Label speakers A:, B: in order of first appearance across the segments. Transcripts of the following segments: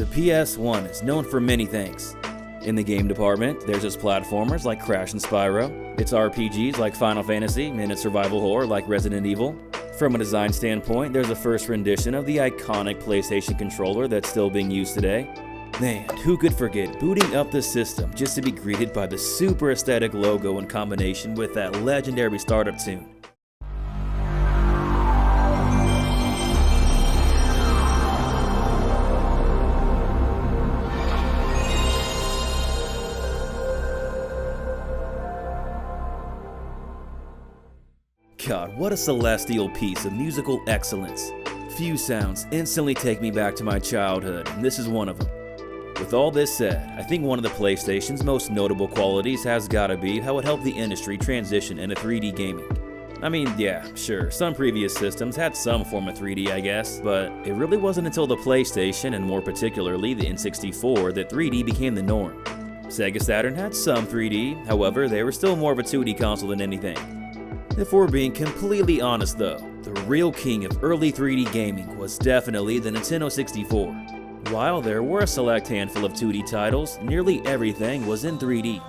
A: The PS1 is known for many things. In the game department, there's its platformers like Crash and Spyro, its RPGs like Final Fantasy, and its survival horror like Resident Evil. From a design standpoint, there's a first rendition of the iconic PlayStation controller that's still being used today. Man, who could forget booting up the system just to be greeted by the super aesthetic logo in combination with that legendary startup tune. God, what a celestial piece of musical excellence. Few sounds instantly take me back to my childhood, and this is one of them. With all this said, I think one of the PlayStation's most notable qualities has gotta be how it helped the industry transition into 3D gaming. I mean, yeah, sure, some previous systems had some form of 3D, I guess, but it really wasn't until the PlayStation, and more particularly the N64, that 3D became the norm. Sega Saturn had some 3D, however, they were still more of a 2D console than anything. If we're being completely honest though, the real king of early 3D gaming was definitely the Nintendo 64. While there were a select handful of 2D titles, nearly everything was in 3D.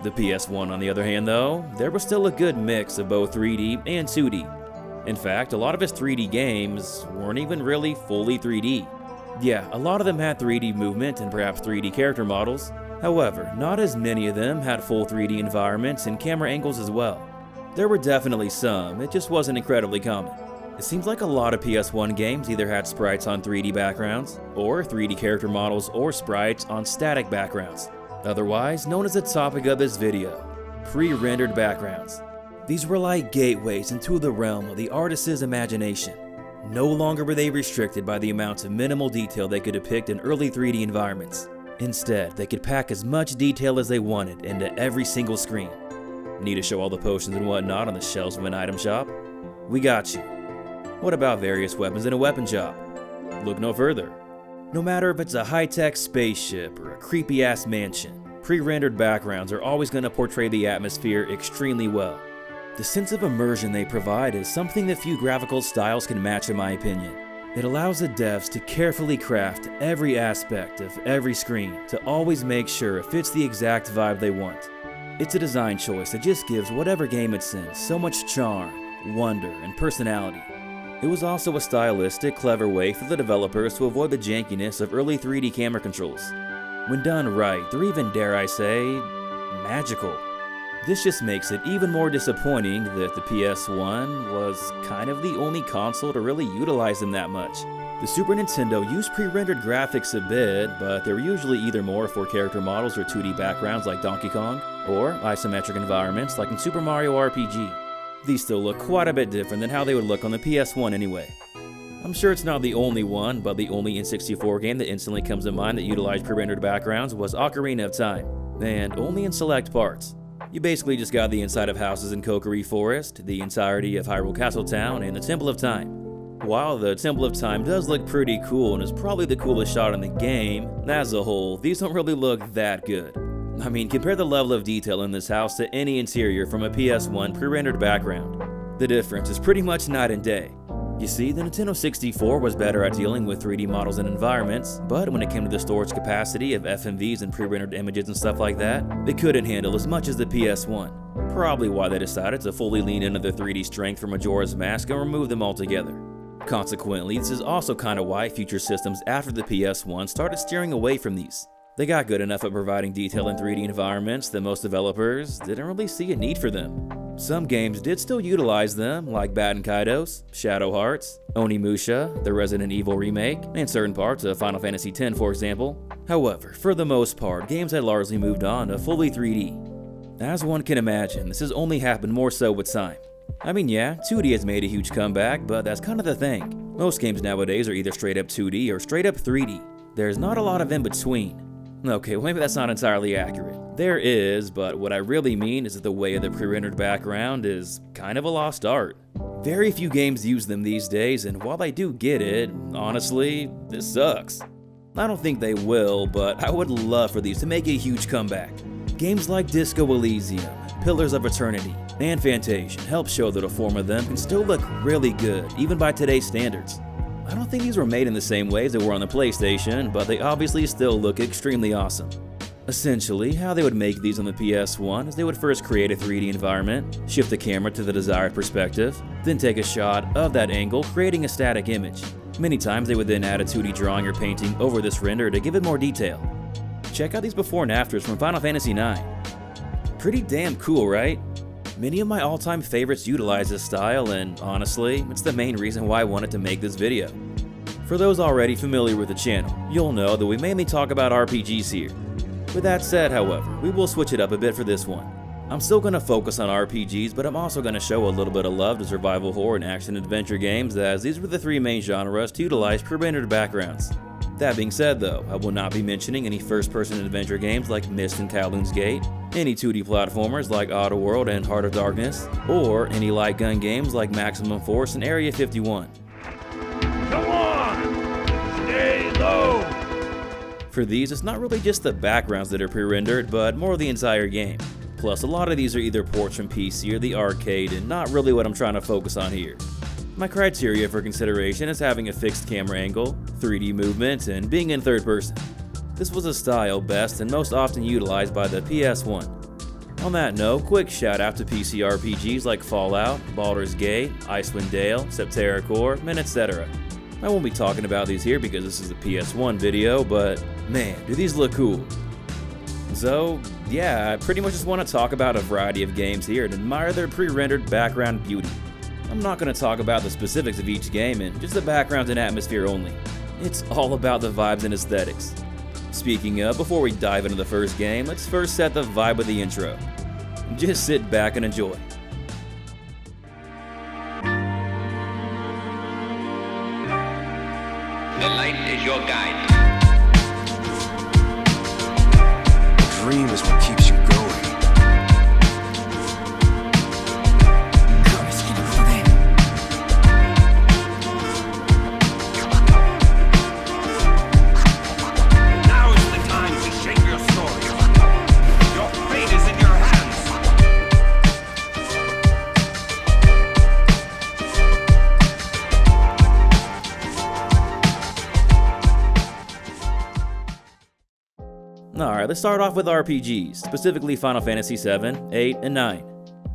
A: The PS1 on the other hand though, there was still a good mix of both 3D and 2D. In fact, a lot of its 3D games weren't even really fully 3D. Yeah, a lot of them had 3D movement and perhaps 3D character models, however, not as many of them had full 3D environments and camera angles as well. There were definitely some, it just wasn't incredibly common. It seems like a lot of PS1 games either had sprites on 3D backgrounds, or 3D character models or sprites on static backgrounds, otherwise known as the topic of this video, pre-rendered backgrounds. These were like gateways into the realm of the artist's imagination. No longer were they restricted by the amount of minimal detail they could depict in early 3D environments. Instead, they could pack as much detail as they wanted into every single screen. Need to show all the potions and whatnot on the shelves of an item shop? We got you. What about various weapons in a weapon shop? Look no further. No matter if it's a high-tech spaceship or a creepy-ass mansion, pre-rendered backgrounds are always going to portray the atmosphere extremely well. The sense of immersion they provide is something that few graphical styles can match in my opinion. It allows the devs to carefully craft every aspect of every screen to always make sure it fits the exact vibe they want. It's a design choice that just gives whatever game it's in so much charm, wonder, and personality. It was also a stylistic, clever way for the developers to avoid the jankiness of early 3D camera controls. When done right, they're even, dare I say, magical. This just makes it even more disappointing that the PS1 was kind of the only console to really utilize them that much. The Super Nintendo used pre-rendered graphics a bit, but they were usually either more for character models or 2D backgrounds like Donkey Kong, or isometric environments like in Super Mario RPG. These still look quite a bit different than how they would look on the PS1 anyway. I'm sure it's not the only one, but the only N64 game that instantly comes to mind that utilized pre-rendered backgrounds was Ocarina of Time, and only in select parts. You basically just got the inside of houses in Kokiri Forest, the entirety of Hyrule Castle Town, and the Temple of Time. While the Temple of Time does look pretty cool and is probably the coolest shot in the game, as a whole, these don't really look that good. I mean, compare the level of detail in this house to any interior from a PS1 pre-rendered background. The difference is pretty much night and day. You see, the Nintendo 64 was better at dealing with 3D models and environments, but when it came to the storage capacity of FMVs and pre-rendered images and stuff like that, they couldn't handle as much as the PS1. Probably why they decided to fully lean into the 3D strength from Majora's Mask and remove them altogether. Consequently, this is also kinda why future systems after the PS1 started steering away from these. They got good enough at providing detail in 3D environments that most developers didn't really see a need for them. Some games did still utilize them, like Baten Kaitos, Shadow Hearts, Onimusha, the Resident Evil remake, and certain parts of Final Fantasy X for example. However, for the most part, games had largely moved on to fully 3D. As one can imagine, this has only happened more so with time. I mean, yeah, 2D has made a huge comeback, but that's kind of the thing. Most games nowadays are either straight up 2D or straight up 3D. There's not a lot of in between. Okay, well maybe that's not entirely accurate. There is, but what I really mean is that the way of the pre-rendered background is kind of a lost art. Very few games use them these days, and while I do get it, honestly, this sucks. I don't think they will, but I would love for these to make a huge comeback. Games like Disco Elysium, Pillars of Eternity, and Fantasia help show that a form of them can still look really good, even by today's standards. I don't think these were made in the same way as they were on the PlayStation, but they obviously still look extremely awesome. Essentially, how they would make these on the PS1 is they would first create a 3D environment, shift the camera to the desired perspective, then take a shot of that angle, creating a static image. Many times they would then add a 2D drawing or painting over this render to give it more detail. Check out these before and afters from Final Fantasy IX. Pretty damn cool, right? Many of my all-time favorites utilize this style, and honestly, it's the main reason why I wanted to make this video. For those already familiar with the channel, you'll know that we mainly talk about RPGs here. With that said, however, we will switch it up a bit for this one. I'm still going to focus on RPGs, but I'm also going to show a little bit of love to survival horror and action-adventure games, as these were the three main genres to utilize pre-rendered backgrounds. That being said though, I will not be mentioning any first-person adventure games like Myst and Kowloon's Gate, any 2D platformers like Oddworld and Heart of Darkness, or any light gun games like Maximum Force and Area 51.
B: Come on! Stay low!
A: For these, it's not really just the backgrounds that are pre-rendered, but more the entire game. Plus, a lot of these are either ports from PC or the arcade, and not really what I'm trying to focus on here. My criteria for consideration is having a fixed camera angle, 3D movement, and being in third person. This was a style best and most often utilized by the PS1. On that note, quick shout out to PC RPGs like Fallout, Baldur's Gate, Icewind Dale, Septerra Core, and etc. I won't be talking about these here because this is a PS1 video, but man, do these look cool. So yeah, I pretty much just want to talk about a variety of games here and admire their pre-rendered background beauty. I'm not going to talk about the specifics of each game and just the background and atmosphere only. It's all about the vibes and aesthetics. Speaking of, before we dive into the first game, let's first set the vibe of the intro. Just sit back and enjoy.
C: The light is your guide.
D: A dream is what keeps you going.
B: Now is the time to shape your story. Your fate is in your hands.
A: Alright, let's start off with RPGs, specifically Final Fantasy VII, VIII, and IX.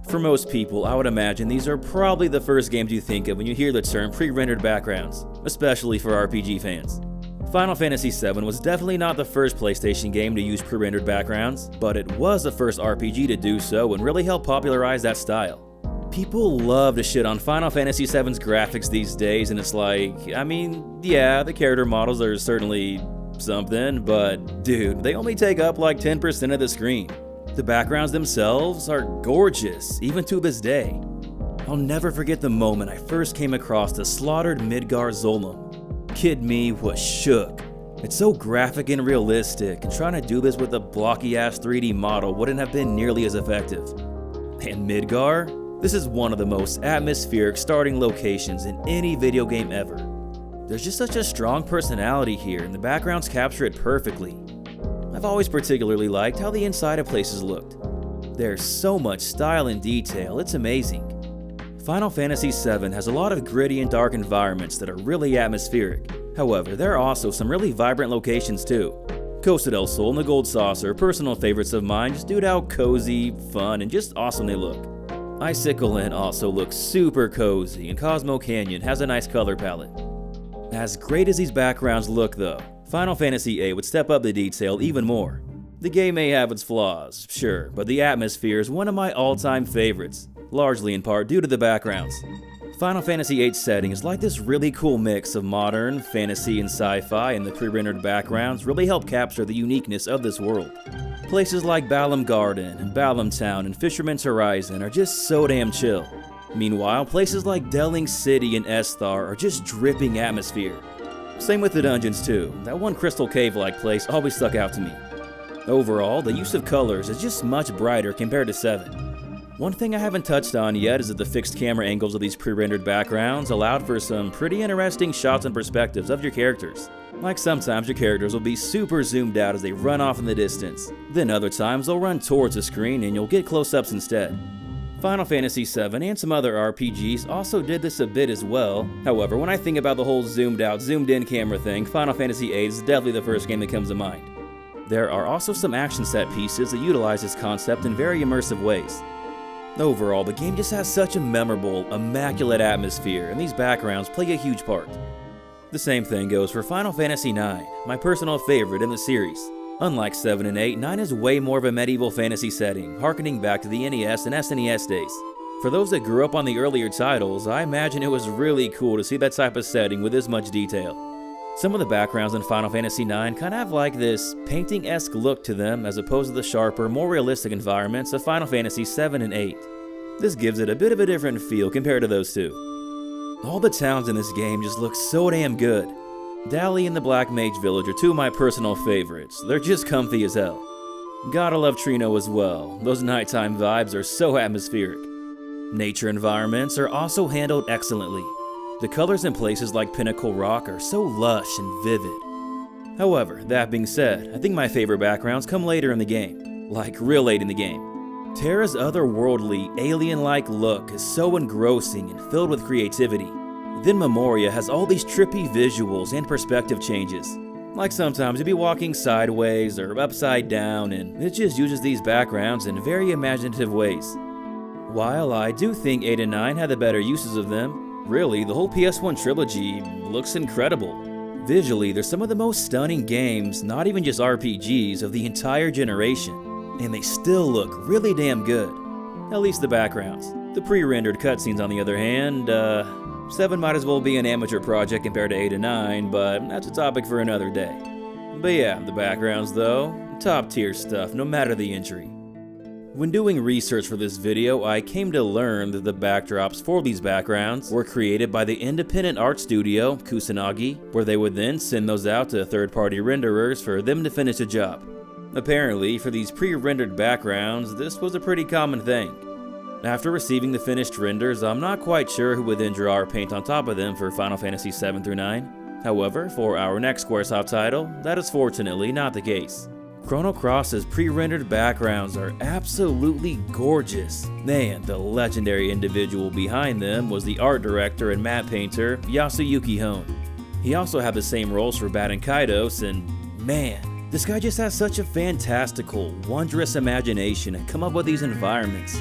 A: For most people, I would imagine these are probably the first games you think of when you hear the term pre-rendered backgrounds, especially for RPG fans. Final Fantasy VII was definitely not the first PlayStation game to use pre-rendered backgrounds, but it was the first RPG to do so and really helped popularize that style. People love to shit on Final Fantasy VII's graphics these days, and it's like, I mean, yeah, the character models are certainly something, but dude, they only take up like 10% of the screen. The backgrounds themselves are gorgeous, even to this day. I'll never forget the moment I first came across the slaughtered Midgar Zolom. Kid me was shook. It's so graphic and realistic, and trying to do this with a blocky ass 3D model wouldn't have been nearly as effective. And Midgar? This is one of the most atmospheric starting locations in any video game ever. There's just such a strong personality here, and the backgrounds capture it perfectly. I've always particularly liked how the inside of places looked. There's so much style and detail, it's amazing. Final Fantasy VII has a lot of gritty and dark environments that are really atmospheric. However, there are also some really vibrant locations too. Costa del Sol and the Gold Saucer are personal favorites of mine just due to how cozy, fun, and just awesome they look. Icicle Inn also looks super cozy, and Cosmo Canyon has a nice color palette. As great as these backgrounds look though, Final Fantasy VIII would step up the detail even more. The game may have its flaws, sure, but the atmosphere is one of my all-time favorites, largely in part due to the backgrounds. Final Fantasy VIII's setting is like this really cool mix of modern, fantasy, and sci-fi, and the pre-rendered backgrounds really help capture the uniqueness of this world. Places like Balamb Garden and Balamb Town and Fisherman's Horizon are just so damn chill. Meanwhile, places like Delling City and Esthar are just dripping atmosphere. Same with the dungeons too. That one Crystal Cave-like place always stuck out to me. Overall, the use of colors is just much brighter compared to 7. One thing I haven't touched on yet is that the fixed camera angles of these pre-rendered backgrounds allowed for some pretty interesting shots and perspectives of your characters. Like sometimes your characters will be super zoomed out as they run off in the distance. Then other times they'll run towards the screen and you'll get close-ups instead. Final Fantasy VII and some other RPGs also did this a bit as well. However, when I think about the whole zoomed out, zoomed in camera thing, Final Fantasy VIII is definitely the first game that comes to mind. There are also some action set pieces that utilize this concept in very immersive ways. Overall, the game just has such a memorable, immaculate atmosphere, and these backgrounds play a huge part. The same thing goes for Final Fantasy IX, my personal favorite in the series. Unlike 7 and 8, 9 is way more of a medieval fantasy setting, harkening back to the NES and SNES days. For those that grew up on the earlier titles, I imagine it was really cool to see that type of setting with this much detail. Some of the backgrounds in Final Fantasy IX kind of have like this painting-esque look to them as opposed to the sharper, more realistic environments of Final Fantasy 7 and 8. This gives it a bit of a different feel compared to those two. All the towns in this game just look so damn good. Dali and the Black Mage Village are two of my personal favorites. They're just comfy as hell. Gotta love Trino as well. Those nighttime vibes are so atmospheric. Nature environments are also handled excellently. The colors in places like Pinnacle Rock are so lush and vivid. However, that being said, I think my favorite backgrounds come later in the game. Like real late in the game. Terra's otherworldly, alien-like look is so engrossing and filled with creativity. Then Memoria has all these trippy visuals and perspective changes. Like sometimes you'll be walking sideways or upside down, and it just uses these backgrounds in very imaginative ways. While I do think 8 and 9 had the better uses of them, really, the whole PS1 trilogy looks incredible. Visually, they're some of the most stunning games, not even just RPGs, of the entire generation. And they still look really damn good. At least the backgrounds. The pre-rendered cutscenes, on the other hand, 7 might as well be an amateur project compared to 8 and 9, but that's a topic for another day. But yeah, the backgrounds though, top tier stuff, no matter the entry. When doing research for this video, I came to learn that the backdrops for these backgrounds were created by the independent art studio, Kusanagi, where they would then send those out to third-party renderers for them to finish the job. Apparently, for these pre-rendered backgrounds, this was a pretty common thing. After receiving the finished renders, I'm not quite sure who would then draw or paint on top of them for Final Fantasy 7 through 9. However, for our next Squaresoft title, that is fortunately not the case. Chrono Cross's pre-rendered backgrounds are absolutely gorgeous, and the legendary individual behind them was the art director and matte painter Yasuyuki Hone. He also had the same roles for Bat and Kaidos, and man, this guy just has such a fantastical, wondrous imagination and come up with these environments.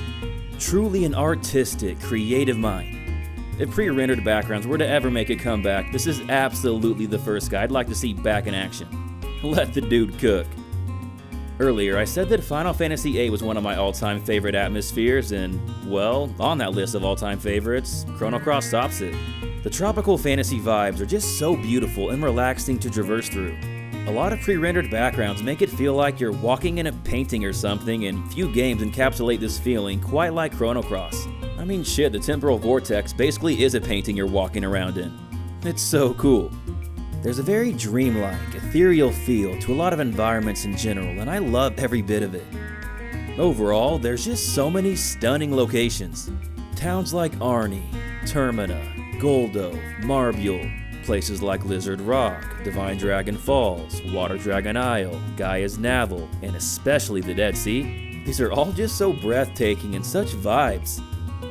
A: Truly an artistic, creative mind. If pre-rendered backgrounds were to ever make a comeback, this is absolutely the first guy I'd like to see back in action. Let the dude cook. Earlier, I said that Final Fantasy VIII was one of my all-time favorite atmospheres, and, well, on that list of all-time favorites, Chrono Cross tops it. The tropical fantasy vibes are just so beautiful and relaxing to traverse through. A lot of pre-rendered backgrounds make it feel like you're walking in a painting or something, and few games encapsulate this feeling quite like Chrono Cross. I mean shit, the Temporal Vortex basically is a painting you're walking around in. It's so cool. There's a very dreamlike, ethereal feel to a lot of environments in general, and I love every bit of it. Overall, there's just so many stunning locations. Towns like Arni, Termina, Goldo, Marbule, places like Lizard Rock, Divine Dragon Falls, Water Dragon Isle, Gaia's Navel, and especially the Dead Sea. These are all just so breathtaking and such vibes.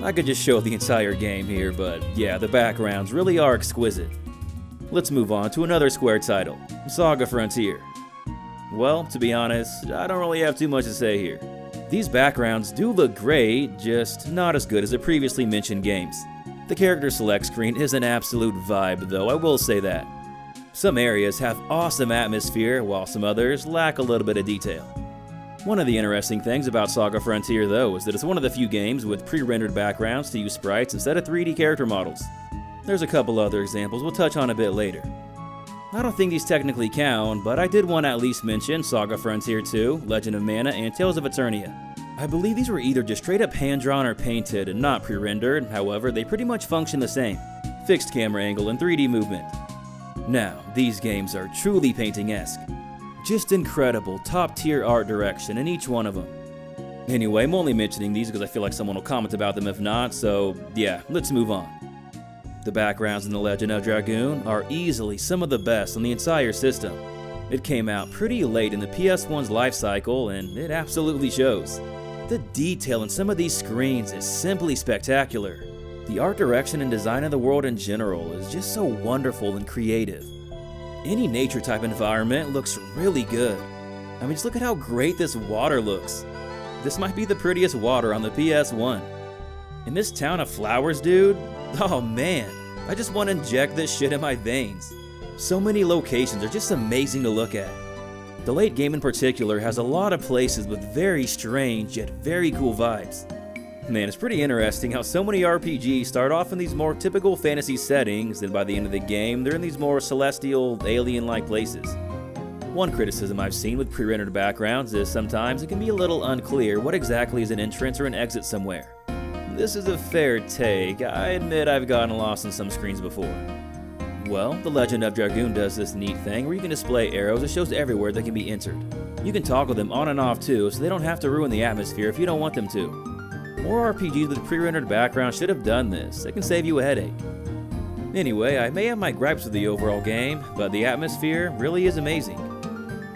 A: I could just show the entire game here, but yeah, the backgrounds really are exquisite. Let's move on to another Square title, Saga Frontier. Well, to be honest, I don't really have too much to say here. These backgrounds do look great, just not as good as the previously mentioned games. The character select screen is an absolute vibe though, I will say that. Some areas have awesome atmosphere, while some others lack a little bit of detail. One of the interesting things about Saga Frontier though is that it's one of the few games with pre-rendered backgrounds to use sprites instead of 3D character models. There's a couple other examples we'll touch on a bit later. I don't think these technically count, but I did want to at least mention Saga Frontier 2, Legend of Mana, and Tales of Eternia. I believe these were either just straight up hand-drawn or painted and not pre-rendered, however, they pretty much function the same. Fixed camera angle and 3D movement. Now, these games are truly painting-esque. Just incredible, top-tier art direction in each one of them. Anyway, I'm only mentioning these because I feel like someone will comment about them if not, so yeah, let's move on. The backgrounds in The Legend of Dragoon are easily some of the best on the entire system. It came out pretty late in the PS1's life cycle, and it absolutely shows. The detail in some of these screens is simply spectacular. The art direction and design of the world in general is just so wonderful and creative. Any nature type environment looks really good. I mean, just look at how great this water looks. This might be the prettiest water on the PS1. In this town of flowers, dude, oh man, I just want to inject this shit in my veins. So many locations are just amazing to look at. The late game in particular has a lot of places with very strange yet very cool vibes. Man, it's pretty interesting how so many RPGs start off in these more typical fantasy settings, and by the end of the game, they're in these more celestial, alien-like places. One criticism I've seen with pre-rendered backgrounds is sometimes it can be a little unclear what exactly is an entrance or an exit somewhere. This is a fair take. I admit I've gotten lost in some screens before. Well, The Legend of Dragoon does this neat thing where you can display arrows that shows everywhere they can be entered. You can toggle them on and off too, so they don't have to ruin the atmosphere if you don't want them to. More RPGs with pre-rendered backgrounds should have done this. It can save you a headache. Anyway, I may have my gripes with the overall game, but the atmosphere really is amazing.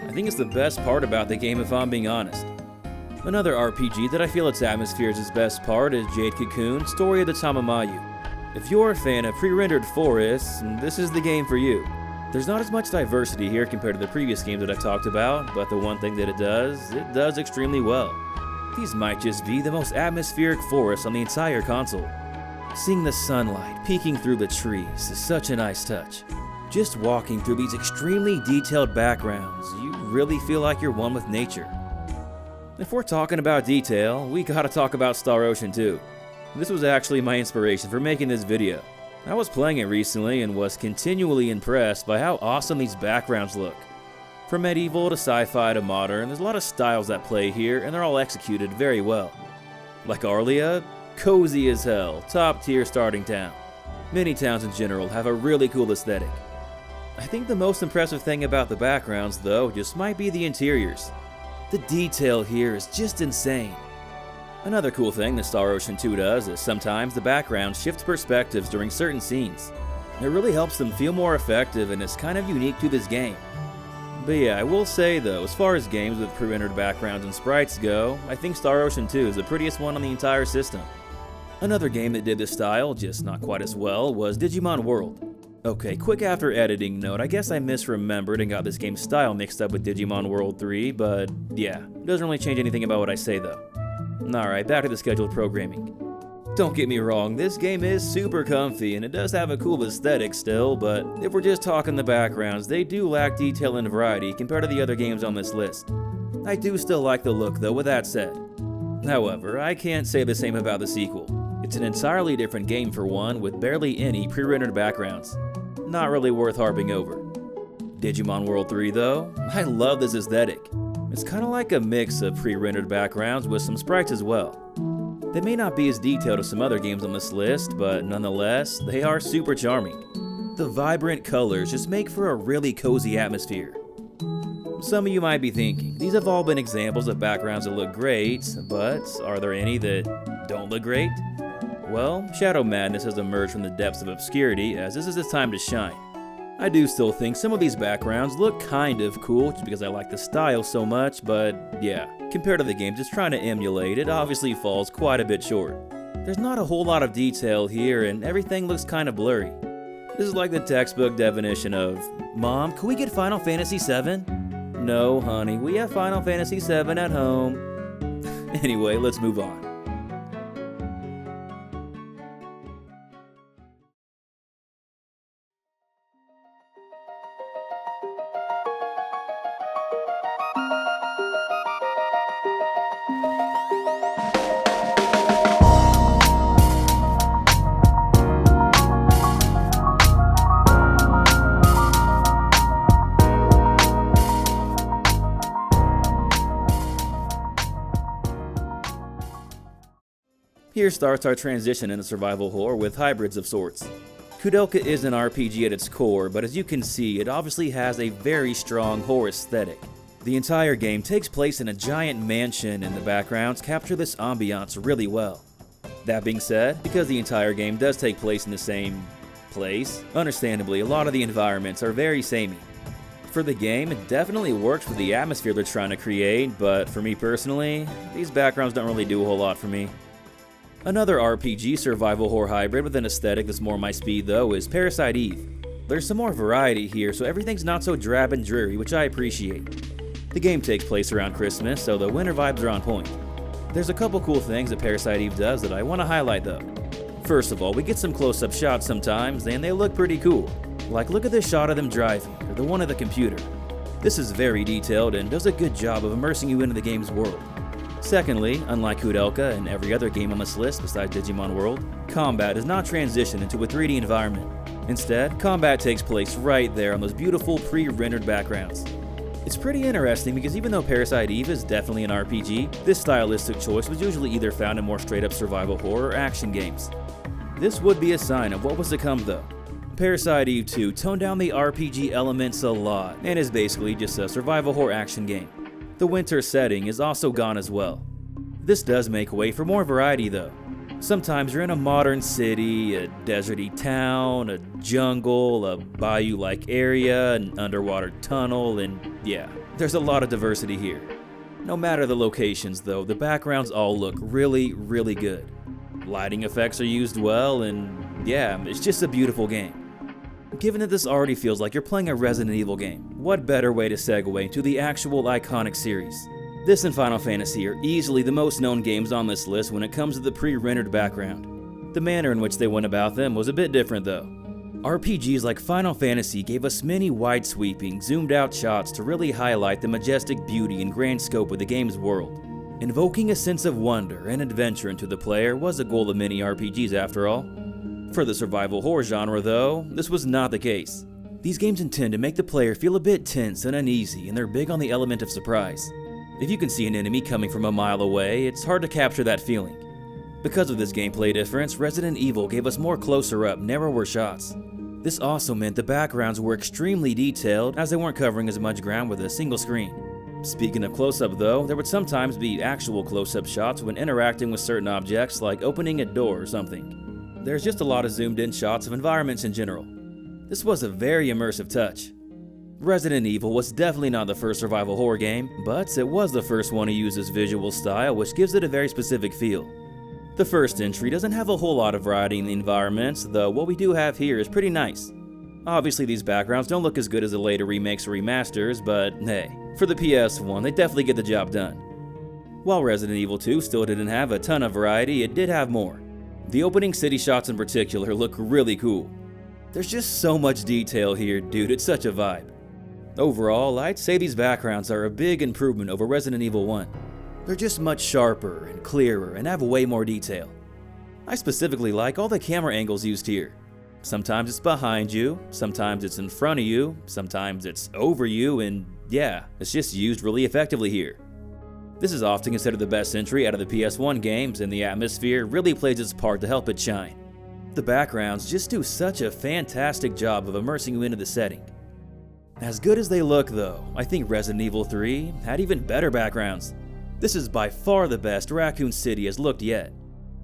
A: I think it's the best part about the game if I'm being honest. Another RPG that I feel its atmosphere is its best part is Jade Cocoon: Story of the Tamamayu. If you're a fan of pre-rendered forests, this is the game for you. There's not as much diversity here compared to the previous games that I've talked about, but the one thing that it does extremely well. These might just be the most atmospheric forests on the entire console. Seeing the sunlight peeking through the trees is such a nice touch. Just walking through these extremely detailed backgrounds, you really feel like you're one with nature. If we're talking about detail, we gotta talk about Star Ocean too. This was actually my inspiration for making this video. I was playing it recently and was continually impressed by how awesome these backgrounds look. From medieval to sci-fi to modern, there's a lot of styles that play here and they're all executed very well. Like Arlia, cozy as hell, top tier starting town. Many towns in general have a really cool aesthetic. I think the most impressive thing about the backgrounds though just might be the interiors. The detail here is just insane. Another cool thing that Star Ocean 2 does is sometimes the background shifts perspectives during certain scenes. It really helps them feel more effective and is kind of unique to this game. But yeah, I will say though, as far as games with pre-rendered backgrounds and sprites go, I think Star Ocean 2 is the prettiest one on the entire system. Another game that did this style, just not quite as well, was Digimon World. Okay, quick after editing note, I guess I misremembered and got this game's style mixed up with Digimon World 3, but yeah, it doesn't really change anything about what I say though. Alright, back to the scheduled programming. Don't get me wrong, this game is super comfy and it does have a cool aesthetic still, but if we're just talking the backgrounds, they do lack detail and variety compared to the other games on this list. I do still like the look though, with that said. However, I can't say the same about the sequel. It's an entirely different game for one, with barely any pre-rendered backgrounds. Not really worth harping over. Digimon World 3 though, I love this aesthetic. It's kinda like a mix of pre-rendered backgrounds with some sprites as well. They may not be as detailed as some other games on this list, but nonetheless, they are super charming. The vibrant colors just make for a really cozy atmosphere. Some of you might be thinking, these have all been examples of backgrounds that look great, but are there any that don't look great? Well, Shadow Madness has emerged from the depths of obscurity as this is its time to shine. I do still think some of these backgrounds look kind of cool just because I like the style so much, but yeah, compared to the games it's trying to emulate, it obviously falls quite a bit short. There's not a whole lot of detail here and everything looks kind of blurry. This is like the textbook definition of, "Mom, can we get Final Fantasy VII? No, honey, we have Final Fantasy VII at home." Anyway, let's move on. Here starts our transition into survival horror with hybrids of sorts. Kudelka is an RPG at its core, but as you can see, it obviously has a very strong horror aesthetic. The entire game takes place in a giant mansion and the backgrounds capture this ambiance really well. That being said, because the entire game does take place in the same place, understandably a lot of the environments are very samey. For the game, it definitely works for the atmosphere they're trying to create, but for me personally, these backgrounds don't really do a whole lot for me. Another RPG survival horror hybrid with an aesthetic that's more my speed though is Parasite Eve. There's some more variety here, so everything's not so drab and dreary, which I appreciate. The game takes place around Christmas, so the winter vibes are on point. There's a couple cool things that Parasite Eve does that I want to highlight though. First of all, we get some close-up shots sometimes, and they look pretty cool. Like, look at this shot of them driving, or the one at the computer. This is very detailed and does a good job of immersing you into the game's world. Secondly, unlike Kudelka and every other game on this list besides Digimon World, combat does not transition into a 3D environment. Instead, combat takes place right there on those beautiful pre-rendered backgrounds. It's pretty interesting because even though Parasite Eve is definitely an RPG, this stylistic choice was usually either found in more straight-up survival horror or action games. This would be a sign of what was to come though. Parasite Eve 2 toned down the RPG elements a lot and is basically just a survival horror action game. The winter setting is also gone as well. This does make way for more variety though. Sometimes you're in a modern city, a deserty town, a jungle, a bayou-like area, an underwater tunnel, and yeah, there's a lot of diversity here. No matter the locations though, the backgrounds all look really, really good. Lighting effects are used well, and yeah, it's just a beautiful game. Given that this already feels like you're playing a Resident Evil game, what better way to segue into the actual iconic series? This and Final Fantasy are easily the most known games on this list when it comes to the pre-rendered background. The manner in which they went about them was a bit different though. RPGs like Final Fantasy gave us many wide-sweeping, zoomed-out shots to really highlight the majestic beauty and grand scope of the game's world. Invoking a sense of wonder and adventure into the player was a goal of many RPGs after all. For the survival horror genre though, this was not the case. These games intend to make the player feel a bit tense and uneasy, and they're big on the element of surprise. If you can see an enemy coming from a mile away, it's hard to capture that feeling. Because of this gameplay difference, Resident Evil gave us more closer up, narrower shots. This also meant the backgrounds were extremely detailed as they weren't covering as much ground with a single screen. Speaking of close-up though, there would sometimes be actual close-up shots when interacting with certain objects like opening a door or something. There's just a lot of zoomed-in shots of environments in general. This was a very immersive touch. Resident Evil was definitely not the first survival horror game, but it was the first one to use this visual style, which gives it a very specific feel. The first entry doesn't have a whole lot of variety in the environments, though what we do have here is pretty nice. Obviously these backgrounds don't look as good as the later remakes or remasters, but hey, for the PS1 they definitely get the job done. While Resident Evil 2 still didn't have a ton of variety, it did have more. The opening city shots in particular look really cool. There's just so much detail here, dude, it's such a vibe. Overall, I'd say these backgrounds are a big improvement over Resident Evil 1. They're just much sharper and clearer and have way more detail. I specifically like all the camera angles used here. Sometimes it's behind you, sometimes it's in front of you, sometimes it's over you, and yeah, it's just used really effectively here. This is often considered the best entry out of the PS1 games, and the atmosphere really plays its part to help it shine. The backgrounds just do such a fantastic job of immersing you into the setting. As good as they look though, I think Resident Evil 3 had even better backgrounds. This is by far the best Raccoon City has looked yet.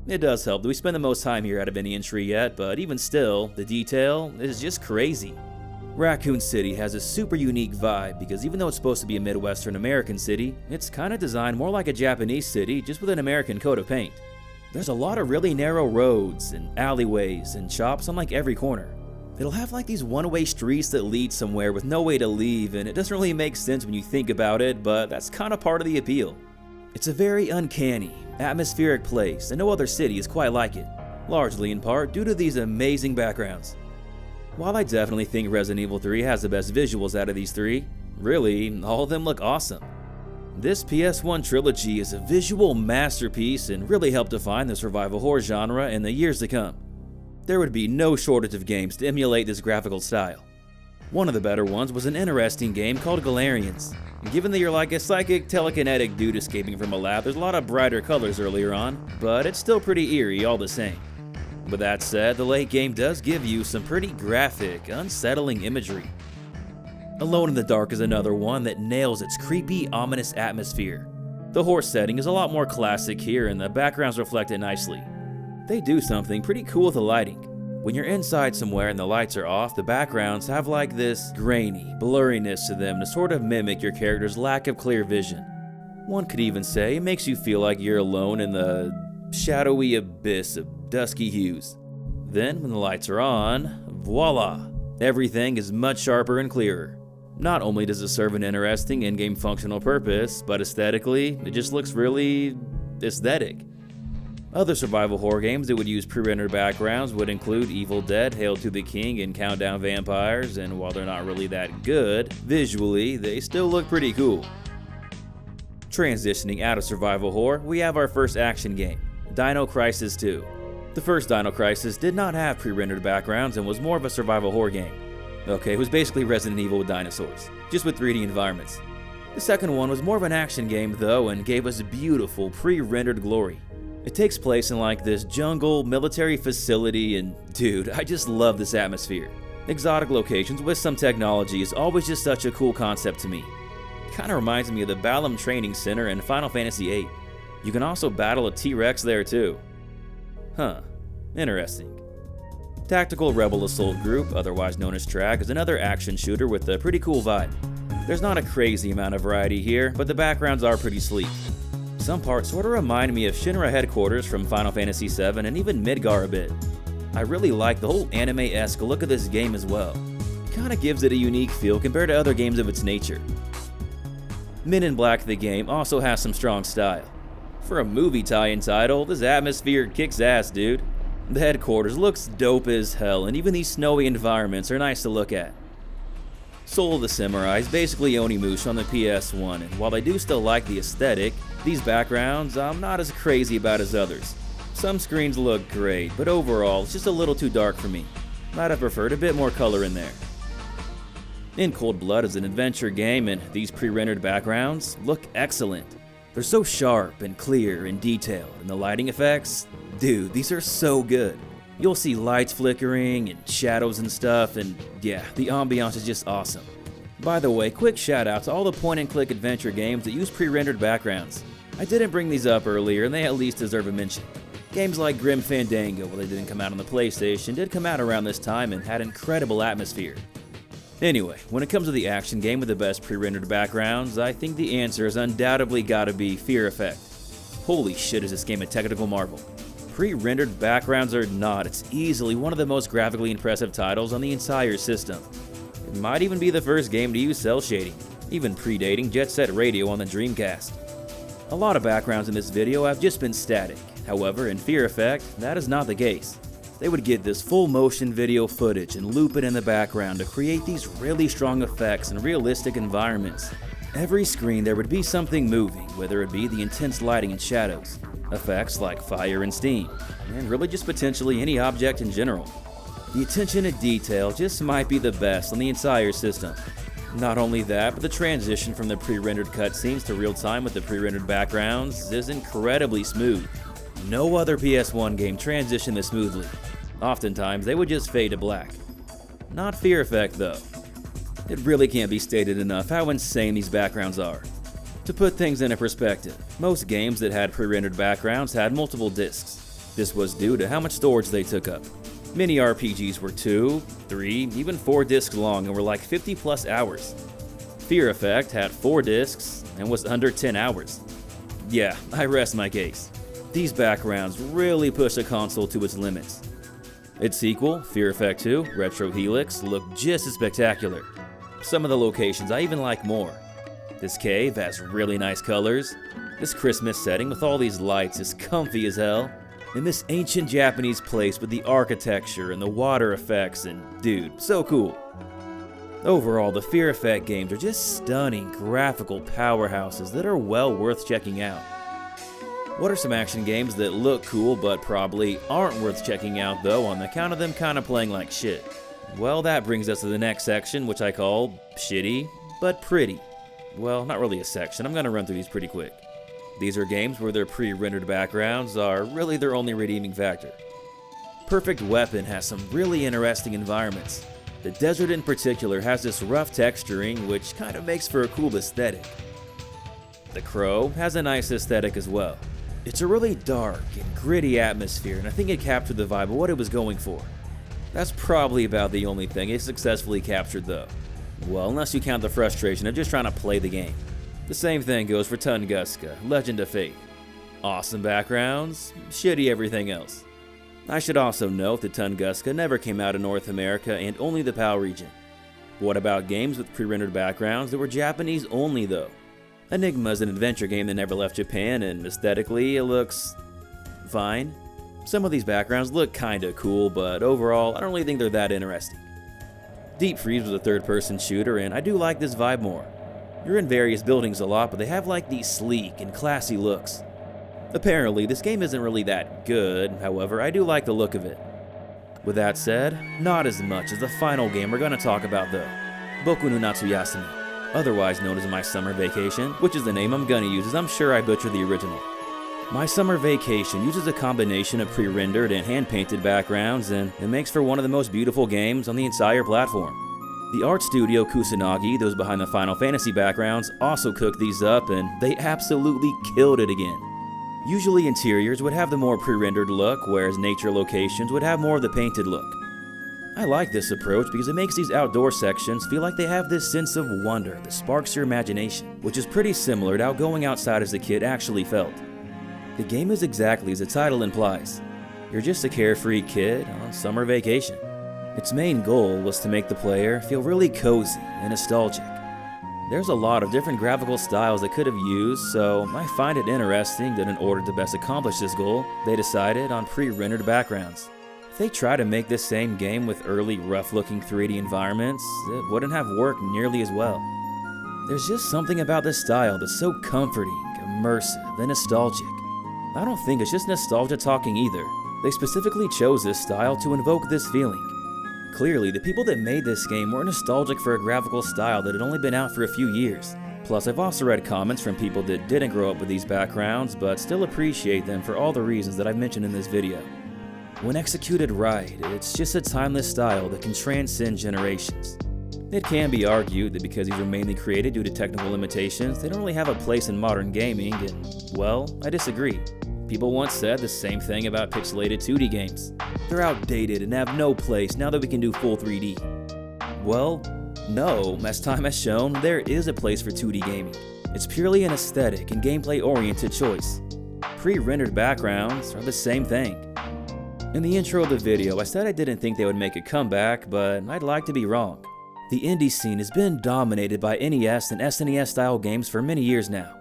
A: It does help that we spend the most time here out of any entry yet, but even still, the detail is just crazy. Raccoon City has a super unique vibe because even though it's supposed to be a Midwestern American city, it's kinda designed more like a Japanese city just with an American coat of paint. There's a lot of really narrow roads and alleyways and shops on like every corner. It'll have like these one-way streets that lead somewhere with no way to leave, and it doesn't really make sense when you think about it, but that's kinda part of the appeal. It's a very uncanny, atmospheric place, and no other city is quite like it, largely in part due to these amazing backgrounds. While I definitely think Resident Evil 3 has the best visuals out of these three, really, all of them look awesome. This PS1 trilogy is a visual masterpiece and really helped define the survival horror genre in the years to come. There would be no shortage of games to emulate this graphical style. One of the better ones was an interesting game called Galarians. Given that you're like a psychic telekinetic dude escaping from a lab, there's a lot of brighter colors earlier on, but it's still pretty eerie all the same. With that said, the late game does give you some pretty graphic, unsettling imagery. Alone in the Dark is another one that nails its creepy, ominous atmosphere. The horror setting is a lot more classic here and the backgrounds reflect it nicely. They do something pretty cool with the lighting. When you're inside somewhere and the lights are off, the backgrounds have like this grainy blurriness to them to sort of mimic your character's lack of clear vision. One could even say it makes you feel like you're alone in the shadowy abyss of dusky hues. Then, when the lights are on, voila! Everything is much sharper and clearer. Not only does it serve an interesting in-game functional purpose, but aesthetically, it just looks really aesthetic. Other survival horror games that would use pre-rendered backgrounds would include Evil Dead, Hail to the King, and Countdown Vampires, and while they're not really that good, visually, they still look pretty cool. Transitioning out of survival horror, we have our first action game, Dino Crisis 2. The first Dino Crisis did not have pre-rendered backgrounds and was more of a survival horror game. Okay, it was basically Resident Evil with dinosaurs, just with 3D environments. The second one was more of an action game though and gave us beautiful pre-rendered glory. It takes place in like this jungle military facility and dude, I just love this atmosphere. Exotic locations with some technology is always just such a cool concept to me. Kinda reminds me of the Balamb Training Center in Final Fantasy VIII. You can also battle a T-Rex there too. Huh, interesting. Tactical Rebel Assault Group, otherwise known as TRAG, is another action shooter with a pretty cool vibe. There's not a crazy amount of variety here, but the backgrounds are pretty sleek. Some parts sort of remind me of Shinra Headquarters from Final Fantasy VII and even Midgar a bit. I really like the whole anime-esque look of this game as well. It kinda gives it a unique feel compared to other games of its nature. Men in Black the game also has some strong style. For a movie tie-in title, this atmosphere kicks ass, dude. The headquarters looks dope as hell, and even these snowy environments are nice to look at. Soul of the Samurai is basically Onimusha on the PS1, and while I do still like the aesthetic, these backgrounds I'm not as crazy about as others. Some screens look great, but overall it's just a little too dark for me. Might have preferred a bit more color in there. In Cold Blood is an adventure game, and these pre-rendered backgrounds look excellent. They're so sharp and clear and detailed, and the lighting effects, dude, these are so good. You'll see lights flickering and shadows and stuff, and yeah, the ambiance is just awesome. By the way, quick shout out to all the point-and-click adventure games that use pre-rendered backgrounds. I didn't bring these up earlier, and they at least deserve a mention. Games like Grim Fandango, while they didn't come out on the PlayStation, did come out around this time and had incredible atmosphere. Anyway, when it comes to the action game with the best pre-rendered backgrounds, I think the answer has undoubtedly gotta be Fear Effect. Holy shit, is this game a technical marvel. Pre-rendered backgrounds or not, it's easily one of the most graphically impressive titles on the entire system. It might even be the first game to use cell shading, even predating Jet Set Radio on the Dreamcast. A lot of backgrounds in this video have just been static, however in Fear Effect, that is not the case. They would get this full motion video footage and loop it in the background to create these really strong effects and realistic environments. Every screen there would be something moving, whether it be the intense lighting and shadows, effects like fire and steam, and really just potentially any object in general. The attention to detail just might be the best on the entire system. Not only that, but the transition from the pre-rendered cutscenes to real-time with the pre-rendered backgrounds is incredibly smooth. No other PS1 game transitioned this smoothly. Oftentimes, they would just fade to black. Not Fear Effect though. It really can't be stated enough how insane these backgrounds are. To put things into perspective, most games that had pre-rendered backgrounds had multiple discs. This was due to how much storage they took up. Many RPGs were 2, 3, even 4 discs long and were like 50 plus hours. Fear Effect had 4 discs and was under 10 hours. Yeah, I rest my case. These backgrounds really push the console to its limits. Its sequel, Fear Effect 2, Retro Helix, looked just as spectacular. Some of the locations I even like more. This cave has really nice colors. This Christmas setting with all these lights is comfy as hell. And this ancient Japanese place with the architecture and the water effects and dude, so cool. Overall, the Fear Effect games are just stunning graphical powerhouses that are well worth checking out. What are some action games that look cool but probably aren't worth checking out though on account of them kinda playing like shit? Well, that brings us to the next section, which I call shitty but pretty. Well, not really a section, I'm gonna run through these pretty quick. These are games where their pre-rendered backgrounds are really their only redeeming factor. Perfect Weapon has some really interesting environments. The desert in particular has this rough texturing which kind of makes for a cool aesthetic. The Crow has a nice aesthetic as well. It's a really dark and gritty atmosphere, and I think it captured the vibe of what it was going for. That's probably about the only thing it successfully captured though. Well, unless you count the frustration of just trying to play the game. The same thing goes for Tunguska, Legend of Faith. Awesome backgrounds, shitty everything else. I should also note that Tunguska never came out in North America and only the PAL region. What about games with pre-rendered backgrounds that were Japanese only though? Enigma is an adventure game that never left Japan, and aesthetically it looks fine. Some of these backgrounds look kinda cool, but overall I don't really think they're that interesting. Deep Freeze was a third-person shooter, and I do like this vibe more. You're in various buildings a lot, but they have like these sleek and classy looks. Apparently, this game isn't really that good, however, I do like the look of it. With that said, not as much as the final game we're gonna talk about though, Boku no Natsuyasumi, otherwise known as My Summer Vacation, which is the name I'm gonna use as I'm sure I butchered the original. My Summer Vacation uses a combination of pre-rendered and hand-painted backgrounds, and it makes for one of the most beautiful games on the entire platform. The art studio Kusanagi, those behind the Final Fantasy backgrounds, also cooked these up, and they absolutely killed it again. Usually interiors would have the more pre-rendered look, whereas nature locations would have more of the painted look. I like this approach because it makes these outdoor sections feel like they have this sense of wonder that sparks your imagination, which is pretty similar to how going outside as a kid actually felt. The game is exactly as the title implies. You're just a carefree kid on summer vacation. Its main goal was to make the player feel really cozy and nostalgic. There's a lot of different graphical styles they could have used, so I find it interesting that in order to best accomplish this goal, they decided on pre-rendered backgrounds. If they try to make this same game with early rough-looking 3D environments, it wouldn't have worked nearly as well. There's just something about this style that's so comforting, immersive, and nostalgic. I don't think it's just nostalgia talking either. They specifically chose this style to invoke this feeling. Clearly, the people that made this game were nostalgic for a graphical style that had only been out for a few years. Plus, I've also read comments from people that didn't grow up with these backgrounds, but still appreciate them for all the reasons that I've mentioned in this video. When executed right, it's just a timeless style that can transcend generations. It can be argued that because these were mainly created due to technical limitations, they don't really have a place in modern gaming, and, well, I disagree. People once said the same thing about pixelated 2D games. They're outdated and have no place now that we can do full 3D. Well, no, as time has shown, there is a place for 2D gaming. It's purely an aesthetic and gameplay-oriented choice. Pre-rendered backgrounds are the same thing. In the intro of the video, I said I didn't think they would make a comeback, but I'd like to be wrong. The indie scene has been dominated by NES and SNES style games for many years now.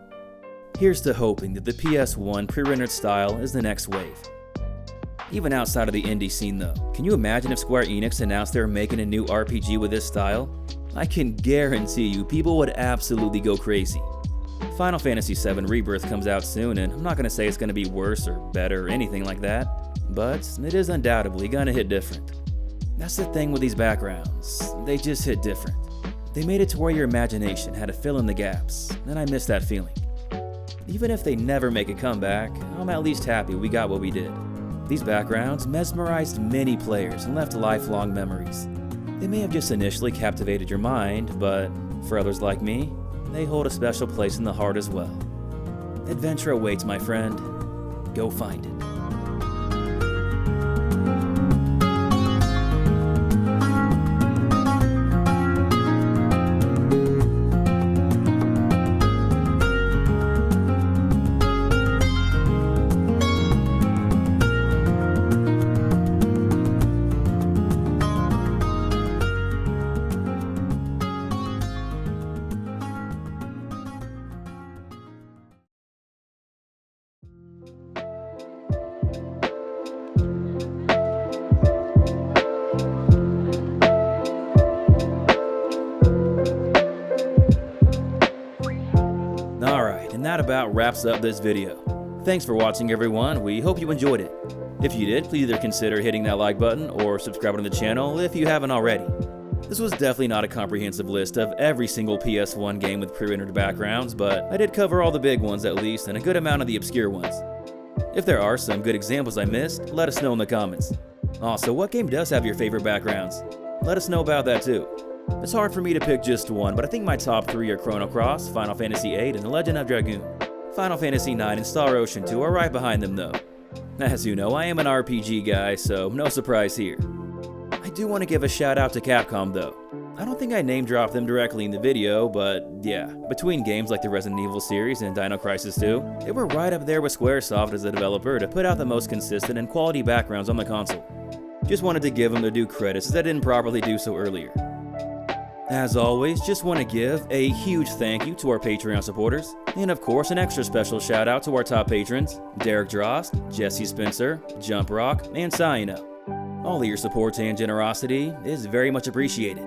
A: Here's to hoping that the PS1 pre-rendered style is the next wave. Even outside of the indie scene though, can you imagine if Square Enix announced they were making a new RPG with this style? I can guarantee you people would absolutely go crazy. Final Fantasy VII Rebirth comes out soon, and I'm not going to say it's going to be worse or better or anything like that, but it is undoubtedly going to hit different. That's the thing with these backgrounds, they just hit different. They made it to where your imagination had to fill in the gaps, and I miss that feeling. Even if they never make a comeback, I'm at least happy we got what we did. These backgrounds mesmerized many players and left lifelong memories. They may have just initially captivated your mind, but for others like me, they hold a special place in the heart as well. Adventure awaits, my friend. Go find it. And that about wraps up this video. Thanks for watching, everyone. We hope you enjoyed it. If you did, please either consider hitting that like button or subscribing to the channel if you haven't already. This was definitely not a comprehensive list of every single PS1 game with pre-rendered backgrounds, but I did cover all the big ones at least and a good amount of the obscure ones. If there are some good examples I missed, let us know in the comments. Also, what game does have your favorite backgrounds? Let us know about that too. It's hard for me to pick just one, but I think my top 3 are Chrono Cross, Final Fantasy VIII, and The Legend of Dragoon. Final Fantasy IX and Star Ocean 2 are right behind them though. As you know, I am an RPG guy, so no surprise here. I do want to give a shout out to Capcom though. I don't think I name dropped them directly in the video, but yeah, between games like the Resident Evil series and Dino Crisis 2, they were right up there with Squaresoft as a developer to put out the most consistent and quality backgrounds on the console. Just wanted to give them their due credit since I didn't properly do so earlier. As always, just want to give a huge thank you to our Patreon supporters, and of course an extra special shout out to our top patrons, Derek Drost, Jesse Spencer, Jump Rock, and Sayano. All of your support and generosity is very much appreciated.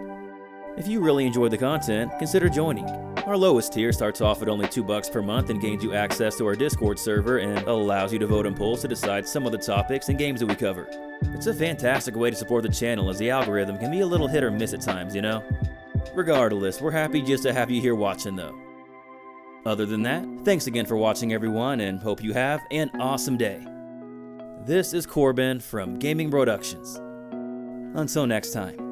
A: If you really enjoy the content, consider joining. Our lowest tier starts off at only $2 per month and gains you access to our Discord server and allows you to vote in polls to decide some of the topics and games that we cover. It's a fantastic way to support the channel as the algorithm can be a little hit or miss at times, you know? Regardless, we're happy just to have you here watching though. Other than that, thanks again for watching everyone and hope you have an awesome day. This is Corbin from Gaming Productions. Until next time.